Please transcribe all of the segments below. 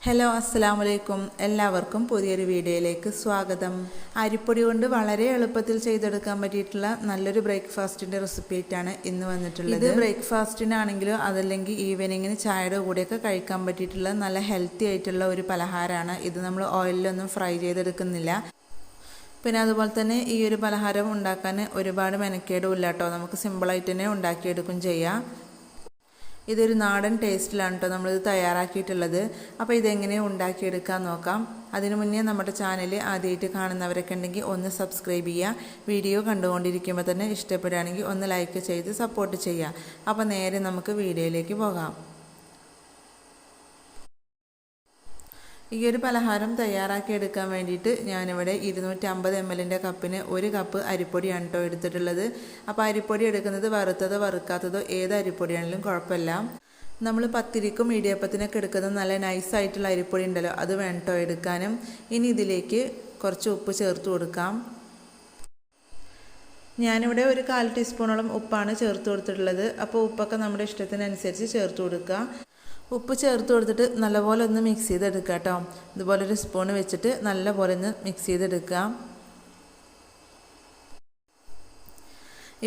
Hello അസ്സലാമലൈക്കും എല്ലാവർക്കും പുതിയൊരു വീഡിയോയിലേക്ക് സ്വാഗതം. അരിപ്പൊടി കൊണ്ട് വളരെ എളുപ്പത്തിൽ ചെയ്തെടുക്കാൻ പറ്റിയിട്ടുള്ള നല്ലൊരു ബ്രേക്ക്ഫാസ്റ്റിൻ്റെ റെസിപ്പി ആയിട്ടാണ് ഇന്ന് വന്നിട്ടുള്ളത്. ഇത് ബ്രേക്ക്ഫാസ്റ്റിനാണെങ്കിലോ അതല്ലെങ്കിൽ ഈവനിങ്ങിന് ചായയുടെ കൂടെയൊക്കെ കഴിക്കാൻ പറ്റിയിട്ടുള്ള നല്ല ഹെൽത്തി ആയിട്ടുള്ള ഒരു പലഹാരമാണ്. ഇത് നമ്മൾ ഓയിലൊന്നും ഫ്രൈ ചെയ്തെടുക്കുന്നില്ല. പിന്നെ അതുപോലെ തന്നെ ഈ ഒരു പലഹാരം ഉണ്ടാക്കാൻ ഒരുപാട് മെനക്കേടും ഇല്ല കേട്ടോ. നമുക്ക് സിമ്പിളായിട്ട് തന്നെ ഉണ്ടാക്കിയെടുക്കും ചെയ്യാം. ഇതൊരു നാടൻ ടേസ്റ്റിലാണ് കേട്ടോ നമ്മളിത് തയ്യാറാക്കിയിട്ടുള്ളത്. അപ്പോൾ ഇതെങ്ങനെ ഉണ്ടാക്കിയെടുക്കാൻ നോക്കാം. അതിനു മുന്നേ നമ്മുടെ ചാനൽ ആദ്യമായിട്ട് കാണുന്നവരൊക്കെ ഉണ്ടെങ്കിൽ ഒന്ന് സബ്സ്ക്രൈബ് ചെയ്യുക. വീഡിയോ കണ്ടുകൊണ്ടിരിക്കുമ്പോൾ തന്നെ ഇഷ്ടപ്പെടുകയാണെങ്കിൽ ഒന്ന് ലൈക്ക് ചെയ്ത് സപ്പോർട്ട് ചെയ്യുക. അപ്പോൾ നേരെ നമുക്ക് വീഡിയോയിലേക്ക് പോകാം. ഈ ഒരു പലഹാരം തയ്യാറാക്കി എടുക്കാൻ വേണ്ടിയിട്ട് ഞാനിവിടെ 250 ml കപ്പിന് 1 കപ്പ് അരിപ്പൊടിയാണ് കേട്ടോ എടുത്തിട്ടുള്ളത്. അപ്പോൾ അരിപ്പൊടി എടുക്കുന്നത് വറുത്തതോ വറുക്കാത്തതോ ഏത് അരിപ്പൊടിയാണെങ്കിലും കുഴപ്പമില്ല. നമ്മൾ പത്തിരിക്കും ഇടിയപ്പത്തിനൊക്കെ എടുക്കുന്ന നല്ല നൈസായിട്ടുള്ള അരിപ്പൊടി ഉണ്ടല്ലോ, അത് വേണം കേട്ടോ എടുക്കാനും. ഇനി ഇതിലേക്ക് കുറച്ച് ഉപ്പ് ചേർത്ത് കൊടുക്കാം. ഞാനിവിടെ ഒരു 1/4 ടീസ്പൂണോളം ഉപ്പാണ് ചേർത്ത് കൊടുത്തിട്ടുള്ളത്. അപ്പോൾ ഉപ്പൊക്കെ നമ്മുടെ ഇഷ്ടത്തിനനുസരിച്ച് ചേർത്ത് കൊടുക്കുക. ഉപ്പ് ചേർത്ത് കൊടുത്തിട്ട് നല്ലപോലെ ഒന്ന് മിക്സ് ചെയ്തെടുക്കുക കേട്ടോ. ഇതുപോലെ ഒരു സ്പൂൺ വെച്ചിട്ട് നല്ലപോലെ ഒന്ന് മിക്സ് ചെയ്തെടുക്കുക.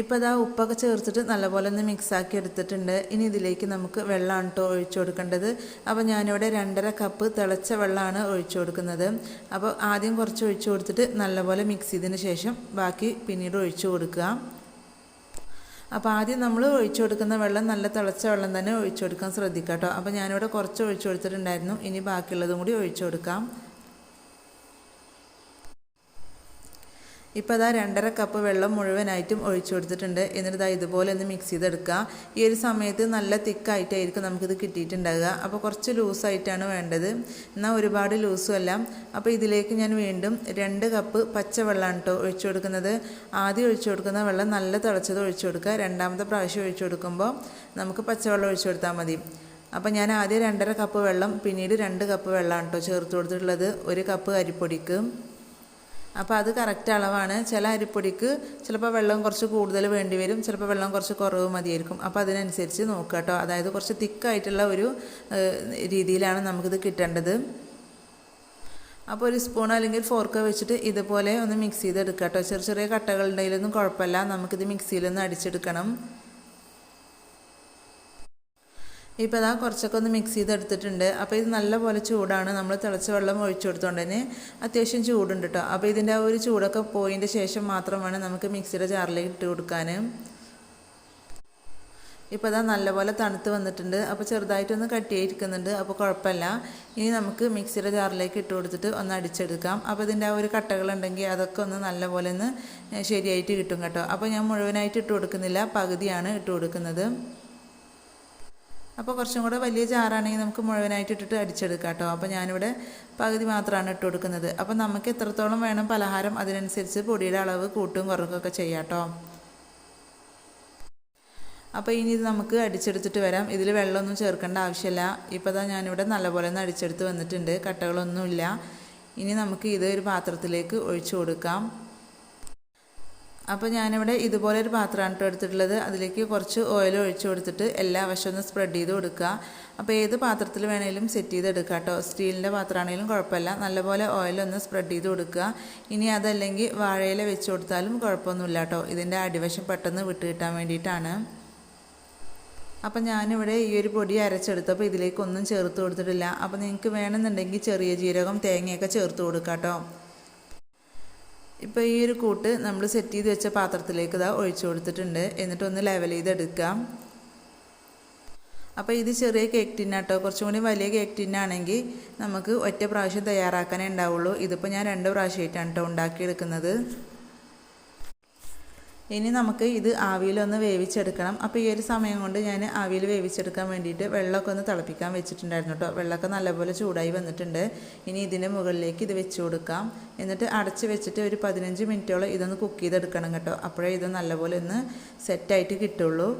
ഇപ്പോൾ ഇതാ ഉപ്പൊക്കെ ചേർത്തിട്ട് നല്ലപോലെ ഒന്ന് മിക്സാക്കി എടുത്തിട്ടുണ്ട്. ഇനി ഇതിലേക്ക് നമുക്ക് വെള്ളമാണ് കേട്ടോ ഒഴിച്ചു കൊടുക്കേണ്ടത്. അപ്പോൾ ഞാനിവിടെ 2.5 കപ്പ് തിളച്ച വെള്ളമാണ് ഒഴിച്ചു കൊടുക്കുന്നത്. അപ്പോൾ ആദ്യം കുറച്ച് ഒഴിച്ചു കൊടുത്തിട്ട് നല്ലപോലെ മിക്സ് ചെയ്തതിന് ശേഷം ബാക്കി പിന്നീട് ഒഴിച്ചു കൊടുക്കുക. അപ്പോൾ ആദ്യം നമ്മൾ ഒഴിച്ചു കൊടുക്കുന്ന വെള്ളം നല്ല തിളച്ച വെള്ളം തന്നെ ഒഴിച്ചു കൊടുക്കാൻ ശ്രദ്ധിക്കുക കേട്ടോ. അപ്പോൾ ഞാനിവിടെ കുറച്ച് ഒഴിച്ചു കൊടുത്തിട്ടുണ്ടായിരുന്നു. ഇനി ബാക്കിയുള്ളതും കൂടി ഒഴിച്ചു കൊടുക്കാം. ഇപ്പോൾ അതാ 2.5 കപ്പ് വെള്ളം മുഴുവനായിട്ടും ഒഴിച്ചു കൊടുത്തിട്ടുണ്ട്. എന്നിട്ട് ഇതുപോലെ ഒന്ന് മിക്സ് ചെയ്തെടുക്കുക. ഈ ഒരു സമയത്ത് നല്ല തിക്കായിട്ടായിരിക്കും നമുക്കിത് കിട്ടിയിട്ടുണ്ടാകുക. അപ്പോൾ കുറച്ച് ലൂസായിട്ടാണ് വേണ്ടത്, എന്നാൽ ഒരുപാട് ലൂസും അല്ല. അപ്പോൾ ഇതിലേക്ക് ഞാൻ വീണ്ടും 2 കപ്പ് പച്ചവെള്ളമാണ് കേട്ടോ ഒഴിച്ചു കൊടുക്കുന്നത്. ആദ്യം ഒഴിച്ചു കൊടുക്കുന്ന വെള്ളം നല്ല തിളച്ചത് ഒഴിച്ചു കൊടുക്കുക. രണ്ടാമത്തെ പ്രാവശ്യം ഒഴിച്ചു കൊടുക്കുമ്പോൾ നമുക്ക് പച്ചവെള്ളം ഒഴിച്ചു കൊടുത്താൽ മതി. അപ്പോൾ ഞാൻ ആദ്യം 2.5 കപ്പ് വെള്ളം പിന്നീട് 2 കപ്പ് വെള്ളമാണ് കേട്ടോ ചേർത്ത് കൊടുത്തിട്ടുള്ളത് 1 കപ്പ് അരിപ്പൊടിക്ക്. അപ്പോൾ അത് കറക്റ്റ് അളവാണ്. ചില അരിപ്പൊടിക്ക് ചിലപ്പോൾ വെള്ളം കുറച്ച് കൂടുതൽ വേണ്ടി വരും, ചിലപ്പോൾ വെള്ളം കുറച്ച് കുറവ് മതിയായിരിക്കും. അപ്പോൾ അതിനനുസരിച്ച് നോക്കുക കേട്ടോ. അതായത് കുറച്ച് തിക്കായിട്ടുള്ള ഒരു രീതിയിലാണ് നമുക്കിത് കിട്ടേണ്ടത്. അപ്പോൾ ഒരു സ്പൂൺ അല്ലെങ്കിൽ ഫോർക്ക് വെച്ചിട്ട് ഇതുപോലെ ഒന്ന് മിക്സ് ചെയ്തെടുക്കുക കേട്ടോ. ചെറിയ ചെറിയ കട്ടകളുണ്ടെങ്കിലൊന്നും കുഴപ്പമില്ല, നമുക്കിത് മിക്സിയിലൊന്ന് അടിച്ചെടുക്കണം. ഇപ്പോൾ ഇതാ കുറച്ചൊക്കെ ഒന്ന് മിക്സ് ചെയ്തെടുത്തിട്ടുണ്ട്. അപ്പോൾ ഇത് നല്ലപോലെ ചൂടാണ്. നമ്മൾ തിളച്ച വെള്ളം ഒഴിച്ചു കൊടുത്തുകൊണ്ട് തന്നെ അത്യാവശ്യം ചൂടുണ്ട് കേട്ടോ. അപ്പോൾ ഇതിൻ്റെ ആ ഒരു ചൂടൊക്കെ പോയതിൻ്റെ ശേഷം മാത്രം വേണം നമുക്ക് മിക്സിയുടെ ജാറിലേക്ക് ഇട്ട് കൊടുക്കാൻ. ഇപ്പോൾ ഇതാ നല്ലപോലെ തണുത്ത് വന്നിട്ടുണ്ട്. അപ്പോൾ ചെറുതായിട്ടൊന്ന് കട്ടിയായിരിക്കുന്നുണ്ട്, അപ്പോൾ കുഴപ്പമില്ല. ഇനി നമുക്ക് മിക്സിയുടെ ജാറിലേക്ക് ഇട്ട് കൊടുത്തിട്ട് ഒന്ന് അടിച്ചെടുക്കാം. അപ്പോൾ ഇതിൻ്റെ ആ ഒരു കട്ടകളുണ്ടെങ്കിൽ അതൊക്കെ ഒന്ന് നല്ലപോലെ ഒന്ന് ശരിയായിട്ട് കിട്ടും കേട്ടോ. അപ്പോൾ ഞാൻ മുഴുവനായിട്ട് ഇട്ട് കൊടുക്കുന്നില്ല, പകുതിയാണ് ഇട്ട് കൊടുക്കുന്നത്. അപ്പോൾ കുറച്ചും കൂടെ വലിയ ജാറാണെങ്കിൽ നമുക്ക് മുഴുവനായിട്ട് ഇട്ടിട്ട് അടിച്ചെടുക്കാം കേട്ടോ. അപ്പോൾ ഞാനിവിടെ പകുതി മാത്രമാണ് ഇട്ട് കൊടുക്കുന്നത്. അപ്പോൾ നമുക്ക് എത്രത്തോളം വേണം പലഹാരം അതിനനുസരിച്ച് പൊടിയുടെ അളവ് കൂട്ടും കുറക്കുകയൊക്കെ ചെയ്യാം കേട്ടോ. അപ്പോൾ ഇനി ഇത് നമുക്ക് അടിച്ചെടുത്തിട്ട് വരാം. ഇതിൽ വെള്ളമൊന്നും ചേർക്കേണ്ട ആവശ്യമില്ല. ഇപ്പോൾ ഇതാ ഞാനിവിടെ നല്ലപോലെ ഒന്ന് അടിച്ചെടുത്ത് വന്നിട്ടുണ്ട്, കട്ടകളൊന്നുമില്ല. ഇനി നമുക്ക് ഇത് ഒരു പാത്രത്തിലേക്ക് ഒഴിച്ചു കൊടുക്കാം. അപ്പോൾ ഞാനിവിടെ ഇതുപോലെ ഒരു പാത്രമാണ് കേട്ടോ എടുത്തിട്ടുള്ളത്. അതിലേക്ക് കുറച്ച് ഓയിൽ ഒഴിച്ചു കൊടുത്തിട്ട് എല്ലാ വശവും ഒന്ന് സ്പ്രെഡ് ചെയ്ത് കൊടുക്കുക. അപ്പോൾ ഏത് പാത്രത്തിൽ വേണമെങ്കിലും സെറ്റ് ചെയ്തെടുക്കുക കേട്ടോ. സ്റ്റീലിൻ്റെ പാത്രമാണെങ്കിലും കുഴപ്പമില്ല. നല്ലപോലെ ഓയിലൊന്ന് സ്പ്രെഡ് ചെയ്ത് കൊടുക്കുക. ഇനി അതല്ലെങ്കിൽ വാഴയില വെച്ച് കൊടുത്താലും കുഴപ്പമൊന്നുമില്ല കേട്ടോ. ഇതിൻ്റെ അടിവശം പെട്ടെന്ന് വിട്ട് കിട്ടാൻ വേണ്ടിയിട്ടാണ്. അപ്പം ഞാനിവിടെ ഈ ഒരു പൊടി അരച്ചെടുത്തപ്പോൾ ഇതിലേക്കൊന്നും ചേർത്ത് കൊടുത്തിട്ടില്ല. അപ്പോൾ നിങ്ങൾക്ക് വേണമെന്നുണ്ടെങ്കിൽ ചെറിയ ജീരകം തേങ്ങയൊക്കെ ചേർത്ത് കൊടുക്കുക കേട്ടോ. ഇപ്പോൾ ഈ ഒരു കൂട്ട് നമ്മൾ സെറ്റ് ചെയ്ത് വെച്ച പാത്രത്തിലേക്ക് ഇതാ ഒഴിച്ചു കൊടുത്തിട്ടുണ്ട്. എന്നിട്ടൊന്ന് ലെവൽ ചെയ്തെടുക്കാം. അപ്പോൾ ഇത് ചെറിയ കേക്ക് ടിന്നാട്ടോ. കുറച്ചും കൂടി വലിയ കേക്ക് ടിന്നാണെങ്കിൽ നമുക്ക് ഒറ്റ പ്രാവശ്യം തയ്യാറാക്കാനേ ഉണ്ടാവുള്ളൂ. ഇതിപ്പോൾ ഞാൻ 2 പ്രാവശ്യമായിട്ടാണ് കേട്ടോ ഉണ്ടാക്കിയെടുക്കുന്നത്. ഇനി നമുക്ക് ഇത് ആവിയിലൊന്ന് വേവിച്ചെടുക്കണം. അപ്പോൾ ഈ ഒരു സമയം കൊണ്ട് ഞാൻ ആവിയിൽ വേവിച്ചെടുക്കാൻ വേണ്ടിയിട്ട് വെള്ളമൊക്കെ ഒന്ന് തിളപ്പിക്കാൻ വെച്ചിട്ടുണ്ടായിരുന്നു കേട്ടോ. വെള്ളമൊക്കെ നല്ലപോലെ ചൂടായി വന്നിട്ടുണ്ട്. ഇനി ഇതിൻ്റെ മുകളിലേക്ക് ഇത് വെച്ച് കൊടുക്കാം. എന്നിട്ട് അടച്ച് വെച്ചിട്ട് ഒരു 15 മിനിറ്റോളം ഇതൊന്ന് കുക്ക് ചെയ്തെടുക്കണം കേട്ടോ. അപ്പോഴേ ഇത് നല്ലപോലെ ഒന്ന് സെറ്റായിട്ട് കിട്ടുള്ളൂ.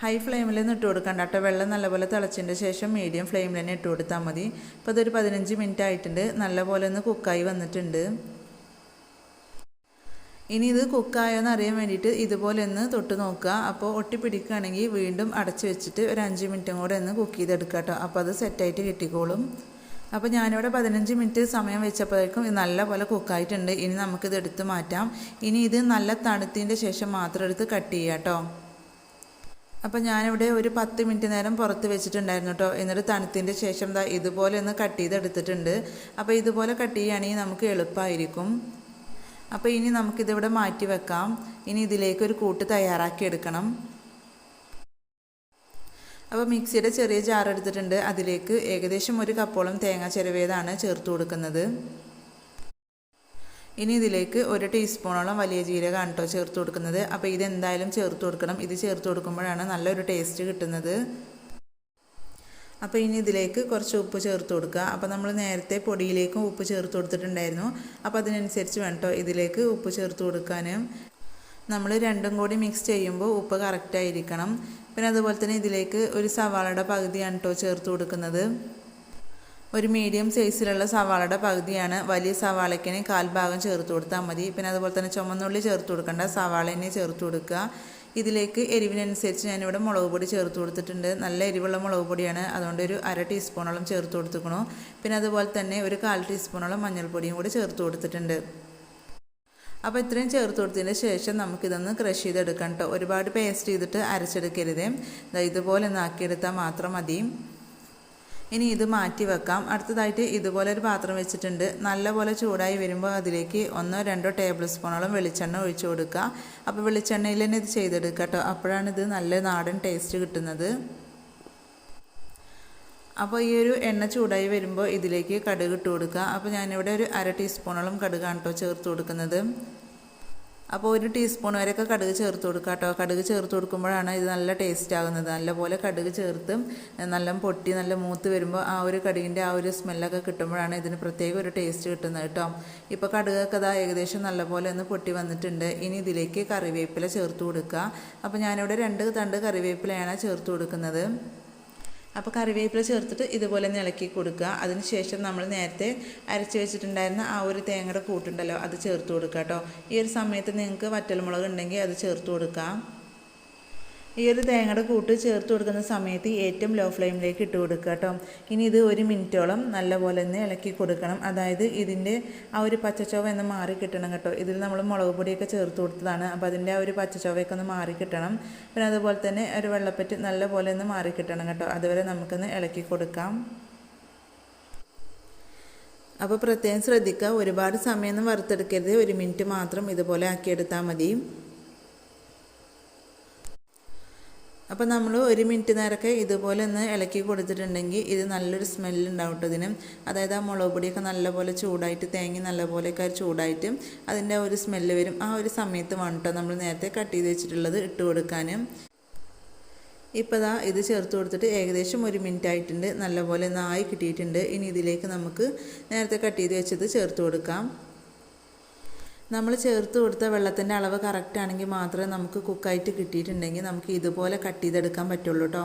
ഹൈ ഫ്ലെയിമിൽ നിന്ന് ഇട്ട് കൊടുക്കണ്ട കേട്ടോ. വെള്ളം നല്ലപോലെ തിളച്ചതിൻ്റെ ശേഷം മീഡിയം ഫ്ലെയിമിൽ തന്നെ ഇട്ട് കൊടുത്താൽ മതി. ഇപ്പോൾ ഇതൊരു 15 മിനിറ്റ് ആയിട്ടുണ്ട്. നല്ലപോലെ ഒന്ന് കുക്കായി വന്നിട്ടുണ്ട്. ഇനി ഇത് കുക്കായോ എന്ന് അറിയാൻ വേണ്ടിയിട്ട് ഇതുപോലെ ഒന്ന് തൊട്ട് നോക്കുക. അപ്പോൾ ഒട്ടിപ്പിടിക്കുകയാണെങ്കിൽ വീണ്ടും അടച്ച് വെച്ചിട്ട് ഒരു 5 മിനിറ്റും കൂടെ ഒന്ന് കുക്ക് ചെയ്തെടുക്കുക കേട്ടോ. അപ്പോൾ അത് സെറ്റായിട്ട് കിട്ടിക്കോളും. അപ്പോൾ ഞാനിവിടെ 15 മിനിറ്റ് സമയം വെച്ചപ്പോഴേക്കും ഇത് നല്ലപോലെ കുക്കായിട്ടുണ്ട്. ഇനി നമുക്കിത് എടുത്ത് മാറ്റാം. ഇനി ഇത് നല്ല തണുത്തതിൻ്റെ ശേഷം മാത്രം എടുത്ത് കട്ട് ചെയ്യാം കേട്ടോ. അപ്പോൾ ഞാനിവിടെ ഒരു 10 മിനിറ്റ് നേരം പുറത്ത് വെച്ചിട്ടുണ്ടായിരുന്നു കേട്ടോ. എന്നിട്ട് തണുത്തതിൻ്റെ ശേഷം ഇതുപോലെ ഒന്ന് കട്ട് ചെയ്തെടുത്തിട്ടുണ്ട്. അപ്പോൾ ഇതുപോലെ കട്ട് ചെയ്യുകയാണെങ്കിൽ നമുക്ക് എളുപ്പമായിരിക്കും. അപ്പോൾ ഇനി നമുക്കിതിവിടെ മാറ്റി വെക്കാം. ഇനി ഇതിലേക്ക് ഒരു കൂട്ട് തയ്യാറാക്കി എടുക്കണം. അപ്പോൾ മിക്സിയുടെ ചെറിയ ജാർ എടുത്തിട്ടുണ്ട്. അതിലേക്ക് ഏകദേശം 1 കപ്പോളം തേങ്ങ ചിരവിയതാണ് ചേർത്ത് കൊടുക്കുന്നത്. ഇനി ഇതിലേക്ക് 1 ടീസ്പൂണോളം വലിയ ജീരകമാണ് കേട്ടോ ചേർത്ത് കൊടുക്കുന്നത്. അപ്പോൾ ഇതെന്തായാലും ചേർത്ത് കൊടുക്കണം. ഇത് ചേർത്ത് കൊടുക്കുമ്പോഴാണ് നല്ലൊരു ടേസ്റ്റ് കിട്ടുന്നത്. അപ്പോൾ ഇനി ഇതിലേക്ക് കുറച്ച് ഉപ്പ് ചേർത്ത് കൊടുക്കുക. അപ്പോൾ നമ്മൾ നേരത്തെ പൊടിയിലേക്കും ഉപ്പ് ചേർത്ത് കൊടുത്തിട്ടുണ്ടായിരുന്നു. അപ്പോൾ അതിനനുസരിച്ച് വേണം കേട്ടോ ഇതിലേക്ക് ഉപ്പ് ചേർത്ത് കൊടുക്കാൻ. നമ്മൾ രണ്ടും കൂടി മിക്സ് ചെയ്യുമ്പോൾ ഉപ്പ് കറക്റ്റായിരിക്കണം. പിന്നെ അതുപോലെ തന്നെ ഇതിലേക്ക് ഒരു സവാളയുടെ പകുതിയാണ് കേട്ടോ ചേർത്ത് കൊടുക്കുന്നത്. ഒരു മീഡിയം സൈസിലുള്ള സവാളയുടെ പകുതിയാണ്. വലിയ സവാളയ്ക്കിന് 1/4 ഭാഗം ചേർത്ത് കൊടുത്താൽ മതി. പിന്നെ അതുപോലെ തന്നെ ചുമന്നുള്ളി ചേർത്ത് കൊടുക്കേണ്ട, സവാള തന്നെ ചേർത്ത് കൊടുക്കുക. ഇതിലേക്ക് എരിവിനനുസരിച്ച് ഞാനിവിടെ മുളക് പൊടി ചേർത്ത് കൊടുത്തിട്ടുണ്ട്. നല്ല എരിവുള്ള മുളക് പൊടിയാണ്, അതുകൊണ്ട് ഒരു 1/2 ടീസ്പൂണോളം ചേർത്ത് കൊടുത്തിക്കണു. പിന്നെ അതുപോലെ തന്നെ ഒരു 1/4 ടീസ്പൂണോളം മഞ്ഞൾപ്പൊടിയും കൂടി ചേർത്ത് കൊടുത്തിട്ടുണ്ട്. അപ്പോൾ ഇത്രയും ചേർത്ത് കൊടുത്തതിന് ശേഷം നമുക്കിതൊന്ന് ക്രഷ് ചെയ്തെടുക്കാം കേട്ടോ. ഒരുപാട് പേസ്റ്റ് ചെയ്തിട്ട് അരച്ചെടുക്കരുത്. ഇതുപോലെ ഒന്ന് ആക്കിയെടുത്താൽ മാത്രം മതി. ഇനി ഇത് മാറ്റി വെക്കാം. അടുത്തതായിട്ട് ഇതുപോലെ ഒരു പാത്രം വെച്ചിട്ടുണ്ട്. നല്ലപോലെ ചൂടായി വരുമ്പോൾ അതിലേക്ക് 1-2 ടേബിൾ സ്പൂണോളം വെളിച്ചെണ്ണ ഒഴിച്ചു കൊടുക്കുക. അപ്പോൾ വെളിച്ചെണ്ണയിൽ തന്നെ ഇത് ചെയ്തെടുക്കുക കേട്ടോ. അപ്പോഴാണ് ഇത് നല്ല നാടൻ ടേസ്റ്റ് കിട്ടുന്നത്. അപ്പോൾ ഈ ഒരു എണ്ണ ചൂടായി വരുമ്പോൾ ഇതിലേക്ക് കടുക് ഇട്ട് കൊടുക്കുക. അപ്പോൾ ഞാനിവിടെ ഒരു 1/2 ടീസ്പൂണോളം കടുകാണ് കേട്ടോ ചേർത്ത് കൊടുക്കുന്നത്. അപ്പോൾ 1 ടീസ്പൂൺ വരെയൊക്കെ കടുക് ചേർത്ത് കൊടുക്കുക കേട്ടോ. കടുക് ചേർത്ത് കൊടുക്കുമ്പോഴാണ് ഇത് നല്ല ടേസ്റ്റ് ആകുന്നത്. നല്ലപോലെ കടുക് ചേർത്ത് നല്ല പൊട്ടി നല്ല മൂത്ത് വരുമ്പോൾ ആ ഒരു കടുകിൻ്റെ ആ ഒരു സ്മെല്ലൊക്കെ കിട്ടുമ്പോഴാണ് ഇതിന് പ്രത്യേക ഒരു ടേസ്റ്റ് കിട്ടുന്നത് കേട്ടോ. ഇപ്പോൾ കടുകൊക്കെ ഏകദേശം നല്ലപോലെ ഒന്ന് പൊട്ടി വന്നിട്ടുണ്ട്. ഇനി ഇതിലേക്ക് കറിവേപ്പില ചേർത്ത് കൊടുക്കുക. അപ്പോൾ ഞാനിവിടെ 2 തണ്ട് കറിവേപ്പിലയാണ് ചേർത്ത് കൊടുക്കുന്നത്. അപ്പോൾ കറിവേപ്പില ചേർത്തിട്ട് ഇതുപോലെ ഇളക്കി കൊടുക്കുക. അതിനുശേഷം നമ്മൾ നേരത്തെ അരച്ച് വെച്ചിട്ടുണ്ടായിരുന്ന ആ ഒരു തേങ്ങയുടെ കൂട്ടുണ്ടല്ലോ, അത് ചേർത്ത് കൊടുക്കുക കേട്ടോ. ഈ ഒരു സമയത്ത് നിങ്ങൾക്ക് വറ്റൽമുളക് ഉണ്ടെങ്കിൽ അത് ചേർത്ത് കൊടുക്കാം. ഈ ഒരു തേങ്ങയുടെ കൂട്ട് ചേർത്ത് കൊടുക്കുന്ന സമയത്ത് ഏറ്റവും ലോ ഫ്ലെയിമിലേക്ക് ഇട്ട് കൊടുക്കുക കേട്ടോ. ഇനി ഇത് 1 മിനിറ്റോളം നല്ലപോലെ ഒന്ന് ഇളക്കി കൊടുക്കണം. അതായത് ഇതിൻ്റെ ആ ഒരു പച്ചച്ചൊവ ഒന്ന് മാറി കിട്ടണം കേട്ടോ. ഇതിൽ നമ്മൾ മുളക് പൊടിയൊക്കെ ചേർത്ത് കൊടുത്തതാണ്. അപ്പോൾ അതിൻ്റെ ആ ഒരു പച്ചച്ചൊവയൊക്കെ ഒന്ന് മാറി കിട്ടണം. പിന്നെ അതുപോലെ തന്നെ ഒരു വെള്ളപ്പറ്റ് നല്ലപോലെ ഒന്ന് മാറി കിട്ടണം കേട്ടോ. അതുവരെ നമുക്കൊന്ന് ഇളക്കി കൊടുക്കാം. അപ്പോൾ പ്രത്യേകം ശ്രദ്ധിക്കുക, ഒരുപാട് സമയമൊന്നും വറുത്തെടുക്കരുത്. 1 മിനിറ്റ് മാത്രം ഇതുപോലെ ആക്കിയെടുത്താൽ മതി. അപ്പോൾ നമ്മൾ 1 മിനിറ്റ് നേരമൊക്കെ ഇതുപോലെ ഒന്ന് ഇളക്കി കൊടുത്തിട്ടുണ്ടെങ്കിൽ ഇത് നല്ലൊരു സ്മെല്ലുണ്ടാവും കേട്ടോ ഇതിന്. അതായത് ആ മുളക് പൊടിയൊക്കെ നല്ലപോലെ ചൂടായിട്ട് തേങ്ങ നല്ലപോലെയൊക്കെ ചൂടായിട്ട് അതിൻ്റെ ഒരു സ്മെല്ല് വരും. ആ ഒരു സമയത്ത് വേണം കേട്ടോ നമ്മൾ നേരത്തെ കട്ട് ചെയ്ത് വെച്ചിട്ടുള്ളത് ഇട്ട് കൊടുക്കാൻ. ഇപ്പോൾ ഇത് ചേർത്ത് കൊടുത്തിട്ട് ഏകദേശം 1 മിനിറ്റ് ആയിട്ടുണ്ട്. നല്ലപോലെ നായി കിട്ടിയിട്ടുണ്ട്. ഇനി ഇതിലേക്ക് നമുക്ക് നേരത്തെ കട്ട് ചെയ്ത് വെച്ചത് ചേർത്ത് കൊടുക്കാം. നമ്മൾ ചേർത്ത് കൊടുത്ത വെള്ളത്തിൻ്റെ അളവ് കറക്റ്റ് ആണെങ്കിൽ മാത്രമേ നമുക്ക് കുക്കായിട്ട് കിട്ടിയിട്ടുണ്ടെങ്കിൽ നമുക്ക് ഇതുപോലെ കട്ട് ചെയ്തെടുക്കാൻ പറ്റുള്ളൂ കേട്ടോ.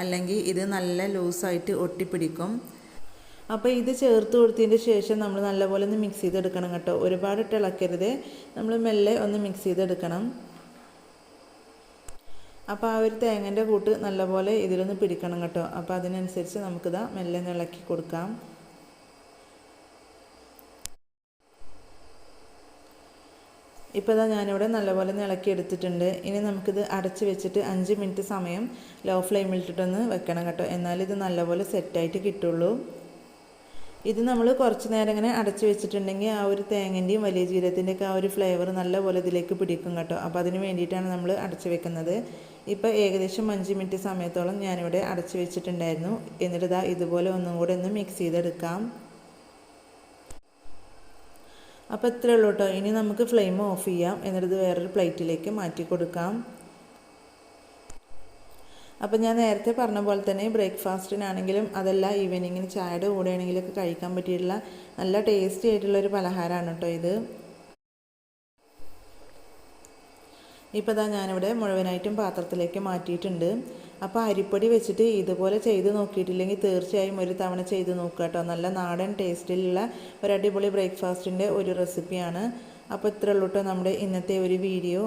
അല്ലെങ്കിൽ ഇത് നല്ല ലൂസായിട്ട് ഒട്ടിപ്പിടിക്കും. അപ്പോൾ ഇത് ചേർത്ത് കൊടുത്തതിന് ശേഷം നമ്മൾ നല്ലപോലെ ഒന്ന് മിക്സ് ചെയ്തെടുക്കണം കേട്ടോ. ഒരുപാട് ഇളക്കരുത്, നമ്മൾ മെല്ലെ ഒന്ന് മിക്സ് ചെയ്തെടുക്കണം. അപ്പോൾ ആ ഒരു തേങ്ങൻ്റെ കൂട്ട് നല്ലപോലെ ഇതിലൊന്ന് പിടിക്കണം കേട്ടോ. അപ്പോൾ അതിനനുസരിച്ച് നമുക്കിതാ മെല്ലെ ഇളക്കി കൊടുക്കാം. ഇപ്പോൾ ഞാനിവിടെ നല്ലപോലെ ഇളക്കി എടുത്തിട്ടുണ്ട്. ഇനി നമുക്കിത് അടച്ച് വെച്ചിട്ട് 5 മിനിറ്റ് സമയം ലോ ഫ്ലെയിമിലിട്ടിട്ടൊന്ന് വെക്കണം കേട്ടോ. എന്നാലും ഇത് നല്ലപോലെ സെറ്റായിട്ട് കിട്ടുള്ളൂ. ഇത് നമ്മൾ കുറച്ച് നേരം ഇങ്ങനെ അടച്ച് വെച്ചിട്ടുണ്ടെങ്കിൽ ആ ഒരു തേങ്ങൻ്റെയും വലിയ ജീരകത്തിൻ്റെയൊക്കെ ആ ഒരു ഫ്ലേവർ നല്ലപോലെ ഇതിലേക്ക് പിടിക്കും കേട്ടോ. അപ്പോൾ അതിന് വേണ്ടിയിട്ടാണ് നമ്മൾ അടച്ച് വെക്കുന്നത്. ഇപ്പോൾ ഏകദേശം 5 മിനിറ്റ് സമയത്തോളം ഞാനിവിടെ അടച്ച് വെച്ചിട്ടുണ്ടായിരുന്നു. എന്നിട്ട് ഇതുപോലെ ഒന്നും കൂടെ ഒന്ന് മിക്സ് ചെയ്തെടുക്കാം. അപ്പോൾ ഇത്രയേ ഉള്ളൂ കേട്ടോ. ഇനി നമുക്ക് ഫ്ലെയിം ഓഫ് ചെയ്യാം. എന്നിട്ട് വേറൊരു പ്ലേറ്റിലേക്ക് മാറ്റി കൊടുക്കാം. അപ്പോൾ ഞാൻ നേരത്തെ പറഞ്ഞ പോലെ തന്നെ ബ്രേക്ക്ഫാസ്റ്റിനാണെങ്കിലും അതല്ല ഈവനിങ്ങിന് ചായയുടെ കൂടെ ആണെങ്കിലൊക്കെ കഴിക്കാൻ പറ്റിയിട്ടുള്ള നല്ല ടേസ്റ്റി ആയിട്ടുള്ളൊരു പലഹാരമാണ് കേട്ടോ ഇത്. ഇപ്പോൾ ഞാനിവിടെ മുഴുവനായിട്ടും പാത്രത്തിലേക്ക് മാറ്റിയിട്ടുണ്ട്. അപ്പോൾ അരിപ്പൊടി വെച്ചിട്ട് ഇതുപോലെ ചെയ്ത് നോക്കിയിട്ടില്ലെങ്കിൽ തീർച്ചയായും ഒരു തവണ ചെയ്ത് നോക്കുക കേട്ടോ. നല്ല നാടൻ ടേസ്റ്റിലുള്ള ഒരു അടിപൊളി ബ്രേക്ക്ഫാസ്റ്റിൻ്റെ ഒരു റെസിപ്പിയാണ്. അപ്പോൾ ഇത്രയേ ഉള്ളൂ കേട്ടോ നമ്മുടെ ഇന്നത്തെ ഒരു വീഡിയോ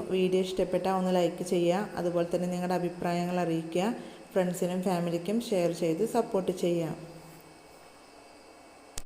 ഇഷ്ടപ്പെട്ടാൽ ഒന്ന് ലൈക്ക് ചെയ്യുക. അതുപോലെ തന്നെ നിങ്ങളുടെ അഭിപ്രായങ്ങൾ അറിയിക്കുക. ഫ്രണ്ട്സിനും ഫാമിലിക്കും ഷെയർ ചെയ്ത് സപ്പോർട്ട് ചെയ്യുക.